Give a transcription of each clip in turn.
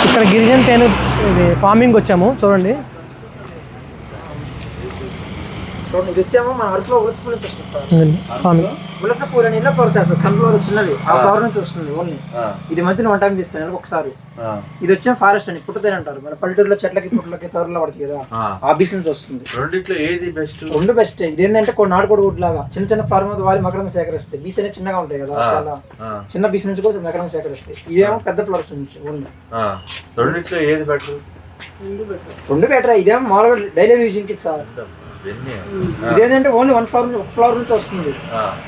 ఇక్కడ గిరిజన తేనె ఫార్మింగ్ వచ్చాము చూడండి. ఇది వచ్చాము మన అరకులో ఉలసపూలు ఫార్మింగ్. ఉలసపూలు అని ఇలా ఫ్లవర్ చేస్తారు. సన్ఫ్లవర్ చిన్నది ఆ ఫ్లవర్ నుంచి వస్తుంది ఓన్లీ. ఇది మధ్యలో వన్ టైం తీస్తాను ఒకసారి. ఇది వచ్చే ఫారెస్ట్ అని పుట్టతేనే అంటారు. మన పల్లెటూరులో చెట్లకి పుట్లకి తోటలో పడుతుంది కదా, ఆ బీస్ నుంచి వస్తుంది. రెండిట్లో ఏది బెస్ట్? రెండు బెస్ట్. ఇది ఏంటంటే కొన్ని నాటుకోడి గుడ్డు లాగా చిన్న చిన్న ఫార్మ్ వారి మకరం సేకరిస్తాయి. బీస్ అనేది చిన్నగా ఉంటాయి కదా, చాలా చిన్న బీస్ నుంచి కూడా మకరం సేకరిస్తాయి. ఇదేమో పెద్ద ఫ్లవర్స్ నుంచి ఉంది. రెండిట్లో ఏది బెటర్? రెండు బెటర్. ఇదేమో మామూలుగా డైలీ యూజింగ్ కి సార్. ఇదేంటంటే ఓన్లీ వన్ ఫ్లవర్ ఒక ఫ్లవర్ నుంచి వస్తుంది.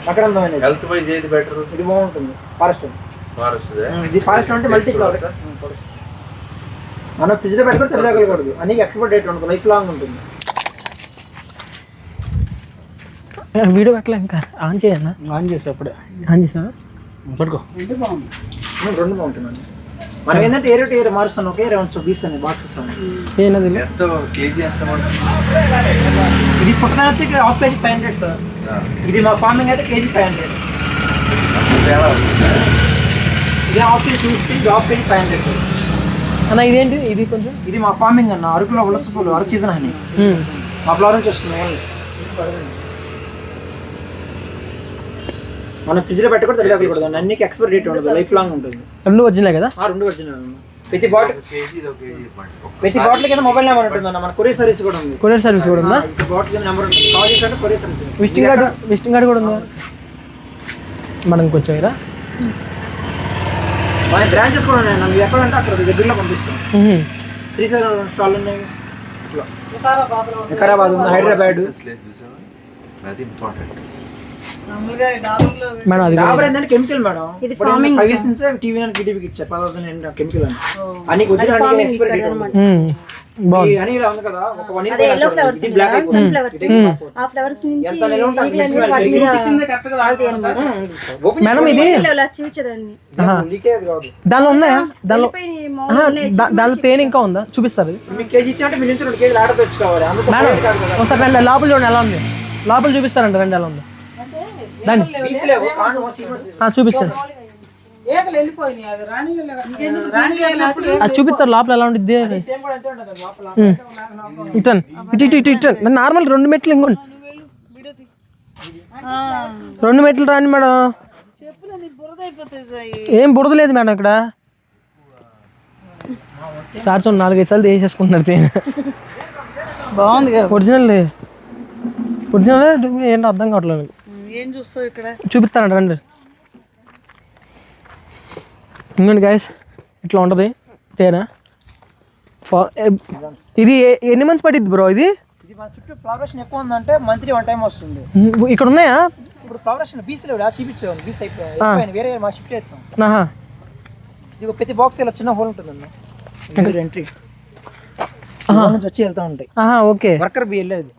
మకరందం హెల్త్ వైజ్ ఏది బెటర్? ఇది బాగుంటుంది. ఫారెస్ట్ ఇది ఫారెస్ట్ అంటే మల్టీ ఫ్లవర్. మనం ఫ్రిడ్జ్ లో పెట్టుకుని తిరగకూడదు అని ఎక్స్పైర్ డేట్ ఉంటుంది, లైఫ్ లాంగ్ ఉంటుంది. వీడియో పెట్టలే ఇంకా ఆన్ చేయన్నా? ఆన్ చేసి అప్పుడే ఆన్ చేసా పట్టుకో. రెండు బాగుంటుందండి. మనం ఏంటంటే ఏరే ఏరే మారుస్తాను. ఒకే రౌండ్స్ బీస్ అని బాక్సెస్ అని. ఎంత కేజీ ఎంత? ఇది పుట్టన వచ్చి హాఫ్ కేజీ 500 సార్. ఇది మా ఫార్మింగ్ అయితే కేజీ 500. ఇది హాఫ్ కేజీ 250, ఇది హాఫ్ కేజీ 500 అన్న. ఇదేంటి ఇది? కొంచెం ఇది మా ఫార్మింగ్ అన్న. అరకులో ఉలస పూలు అరకు సీజన్ అని మా ఫ్లవర్ నుంచి వస్తుంది ఓన్లీ. మనం ఫ్రిడ్జ్ లో పెట్టుకుంటే తెలియకూడదు. అన్నికి ఎక్స్పైర్ డేట్ ఉండదు, లైఫ్ లాంగ్ ఉంటుంది. రెండు ఒరిజినల్ కదా? రెండు ఒరిజినల్. ప్రతి బాటిల్ కింద మొబైల్ నెంబర్ ఉంటుంది అన్న. మన కొరియర్ సర్వీస్ కూడా ఉంది. కొరియర్ సర్వీస్ కూడా ఉందా? బాటిల్ కింద నెంబర్ ఉంటుంది. కాల్ చేసి కొరియర్ సర్వీస్. విజిటింగ్ కార్డు కూడా ఉందా? మనం కొంచెం ఇలా మన బ్రాంచెస్ కూడా ఉన్నాయి. మనం ఎక్కడంటే అక్కడ దగ్గరలో పంపిస్తాం. శ్రీశైలం స్టాల్ ఉన్నాయి, వికారాబాద్ ఉంది, హైదరాబాద్. మేడం అది ఏంటంటే కెమికల్ మేడం. ఇది 5 years నుంచి టీవీ అండ్ టీవీకి ఇచ్చారు 10,000 కెమికల్ అని. అని ఎక్స్పైరీ డేట్ ఉంది. అని ఇలా ఉంది కదా, ఒక 1 year బ్లాక్ మేడం ఇది దానిలో ఉన్నాయా? దానిలో తేనె ఇంకా ఉందా? చూపిస్తారు. మీకు కేజీ ఇచ్చారంటే మీ నుంచి 2 కేజీలు ఆర్డర్ తెచ్చుకోవాలి. మేడం ఒకసారి రండి లోపల చూడండి ఎలా ఉంది. లోపల చూపిస్తారంట రండి ఎలా ఉంది. చూపించండి. అది చూపిస్తారు లోపల ఎలా ఉంటుంది. ఇటన్ ఇటు నార్మల్ 2 మెట్లు ఇంకోండి. 2 మెట్లు రాండి మేడం. ఏం బురద లేదు మేడం ఇక్కడ. సార్ 4-5 సార్లు వేసేసుకుంటున్నారు తేనె. బాగుంది. ఒరిజినల్ ఏంటో అర్థం కావట్లేదు. ఏం చూస్తావు ఇక్కడ? చూపిస్తానంట రండి. ఇంకోండి గైస్ ఇట్లా ఉంటుంది తేనె. ఇది ఎన్ని మంత్స్ పట్టిద్ది బ్రో? ఇది మన చుట్టూ ఫ్లవరేషన్ ఎక్కువ ఉందంటే మంత్లీ 1 time వస్తుంది. ఇక్కడ ఉన్నాయా? ఇప్పుడు ఫ్లవరేషన్ బీస్ లేవు చూపించాను. బీస్ అయిపోయి వేరే మా షిఫ్ట్ చేస్తాం. ఇది ప్రతి బాక్స్ ఇలా చిన్న హోల్ ఉంటుందన్న. ఎంట్రీ నుంచి వచ్చి వెళ్తా ఉంటాయి. ఓకే. వర్కర్ బి వెళ్ళేది.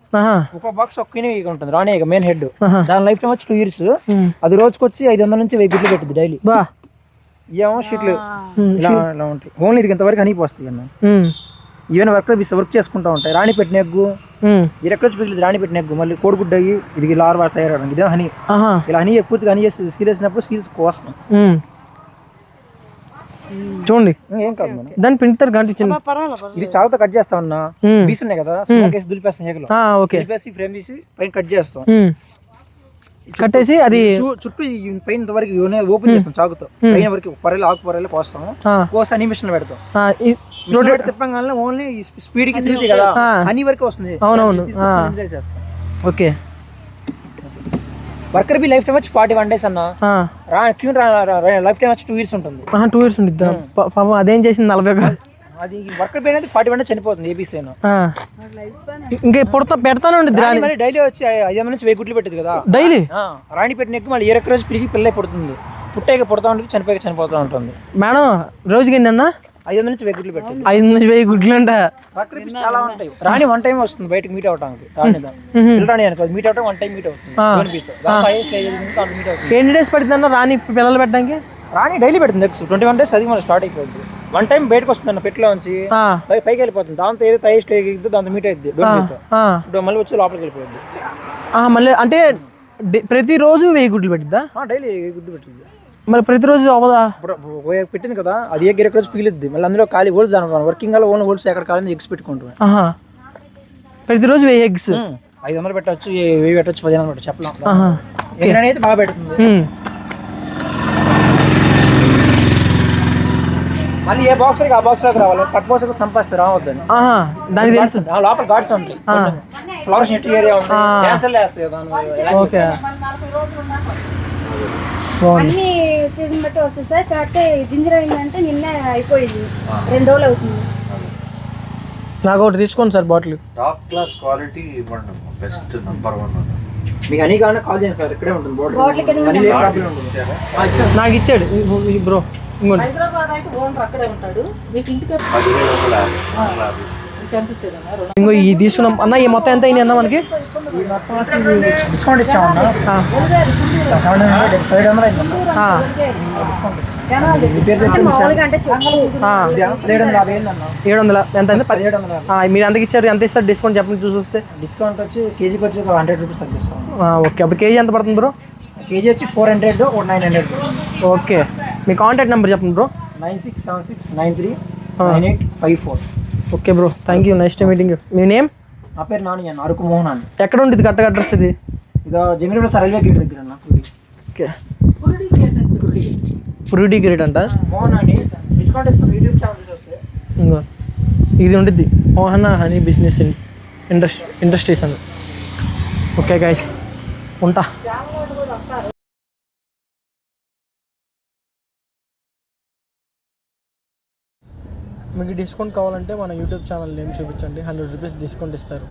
ఒక బాక్స్ ఒక్క ఉంటుంది రాణి మెయిన్ హెడ్. దాని లైఫ్ టైం వచ్చి 2 years. అది రోజుకి వచ్చి 500 నుంచి 1000 గుడ్లు పెట్టింది డైలీ. ఏమో షీట్లు ఇలా ఉంటాయి. ఓన్లీ ఇది ఇంతవరకు హనీ పోస్తాయి అన్న. ఈవెన్ వర్కర్ బీస్ వర్క్ చేసుకుంటా ఉంటాయి. రాణి పెట్టిన ఎగ్గు ఇది ఎక్కడ పిగిలింది. రాణి పెట్టిన ఎగ్గు మళ్ళీ కోడిగుడ్డ అయ్యి ఇది లార్వా తయారవడం. ఇదే హనీ. ఇలా హనీ పూర్తిగా హనీ చేసి సీరియస్నప్పుడు సీల్స్ కోస్తాం. చూడండి ఏం కాదు మనం దాన్ని పింటర్ గంట చిన్న. ఇది చావుతో కట్ చేస్తాం అన్న. బీస్ ఉన్నాయి కదా, దులిపేస్తాం ఏకలో. దులిపేసి ఫ్రేమ్ తీసి పైన కట్ చేస్తాం. కట్టేసి అది చుట్టూ పైన వరకు ఓపెన్ చేస్తాం చాకుతో. పైన వరకు పొరలు ఆకు పొరలు కోస్తాం. కోసి హనీ మిషన్ పెడతాం. తిప్పంగానే ఓన్లీ స్పీడ్ కి తిరుగుతాయి కదా, హనీ వరకు వస్తుంది. అవునవును. Okay. Worker B life time వచ్చి 41 days అన్న. లైఫ్ టైం వచ్చి 2 years ఉంటుంది. 2 years ఉంటుంది. పాపం అదేం చేసింది 40. అది వర్కర్ బి అనేది 41 days చనిపోతుంది. ఏబీసీ ఇంకా పుడతా పెడతానే ఉంటుంది. డైలీ వచ్చి 500 నుంచి 1000 గుడ్లు పెట్టింది కదా డైలీ. రాణి పెట్టిన ఎగ్గు మళ్ళీ ఏ రోజు పిలిగి పిల్ల పుడుతుంది. పుట్టాక పుడతా ఉంటుంది, చనిపోయాక చనిపోతూ ఉంటుంది. మేడం రోజుకి ఎన్ని 500 నుంచి 1000 గుడ్లు పెట్టింది. 5 నుంచి 1000 గుడ్లు అంట. వర్కర్ బి చాలా ఉంటాయి. రాణి 1 time వస్తుంది బయటకు మీట్ అవడానికి. రాణి అనుకో మీట్ అవడం 1 time మీట్ అవుతుంది. 8 days పడుతుంది రాణి పిల్లలు పెట్టడానికి. రాణి డైలీ పెడుతుంది ఎగ్స్. 21 days అది మనం స్టార్ట్ అయిపోయింది. 1 time బయటకు వస్తుంది అన్న పెట్లో నుంచి పైకి వెళ్ళిపోతుంది. దాంతో ఏదైతే హైయెస్ట్ ఎగ్గుతుందో దాంతో మీట్ అవుతుంది. మళ్ళీ వచ్చి లోపలికి వెళ్ళిపోయింది. మళ్ళీ అంటే ప్రతిరోజు 1000 గుడ్లు పెట్టిద్దా? డైలీ 1000 గుడ్లు పెట్టింది. మరి ప్రతిరోజు అవ్వదా? పెట్టింది కదా, అది ఎగ్ రోజు పీలుద్ది, మళ్ళీ అందులో ఖాళీ హోల్స్ దాని వర్కింగ్ అలా ఓన్ హోల్స్ ఎక్కడ కావాలి ఎగ్స్ పెట్టుకుంటాం. ప్రతిరోజు 1000 ఎగ్స్ 500 పెట్టచ్చు, 1000 పెట్టచ్చు, 1500 పెట్టచ్చు, చెప్పలేం. అయితే బాగా పెడుతుంది. మళ్ళీ ఏ బాక్స్ ఆ బాక్స్ లోకి రావాలి, కట్ బాక్స్ చంపేస్తే రావద్దని దానికి తెలుసు. లోపల గాడ్స్ ఉంటాయి, ఫ్లవర్స్ నెట్ ఏరియా ఉంటాయి, డాన్సర్లు వేస్తాయి దాని. ఓకే, అన్ని సీజన్ బట్టి వస్తాయి సార్. కాకపోతే జింజర్ అయిందంటే నిన్నే అయిపోయింది, 2 రోజులు అవుతుంది. నాకు ఒకటి తీసుకోండి sir bottle. Top class quality ఇవ్వండి, బెస్ట్ నంబర్ 1. మీకు అని కావాలన్నా కాల్ చేయండి సార్, ఇక్కడే ఉంటుంది నాకు ఇచ్చాడు బ్రో. ఇంకోటి హైదరాబాద్ అయితే ఓనర్ అక్కడే ఉంటాడు, మీకు ఇంటికి ఇంకో ఈ తీసుకున్నాం అన్న. ఈ మొత్తం ఎంత అయింది అన్న మనకి? డిస్కౌంట్ ఇచ్చామన్నా, 700 ఎంత అయింది? 1700. మీరు ఎంతకి ఇచ్చారు? ఎంత ఇస్తారు డిస్కౌంట్ చెప్పండి చూసి వస్తే. డిస్కౌంట్ వచ్చి కేజీకి వచ్చి 100 రూపీస్ తగ్గిస్తాం. ఓకే, అప్పుడు కేజీ ఎంత పడుతుంది బ్రో? కేజీ వచ్చి 400, 900. ఓకే, మీ కాంటాక్ట్ నెంబర్ చెప్పండి bro. 9676939854. Okay bro, thank you, nice to meeting you. Me name? నా పేరు నాని అన్న, అరకు మోహన్ అని. ఎక్కడ ఉంటుంది కరెక్ట్ అడ్రస్ ఇది? ఇదో జంగిరిపల్లి సార్ రైల్వే గేట్ దగ్గర అన్న. ఓకే, పురుడి గ్రేట్ అంట. మోహన్ అని డిస్కౌంట్ ఇస్తాం, యూట్యూబ్ ఛానల్ చూస్తే. ఇంకో ఇది ఉంటుంది, మోహన హనీ బిజినెస్ ఇండస్ట్రీస్ అని. ఓకే గైస్, ఉంటా. మీకు డిస్కౌంట్ కావాలంటే మన యూట్యూబ్ ఛానల్ నేమ్ చూపించండి, 100 రూపీస్ డిస్కౌంట్ ఇస్తారు.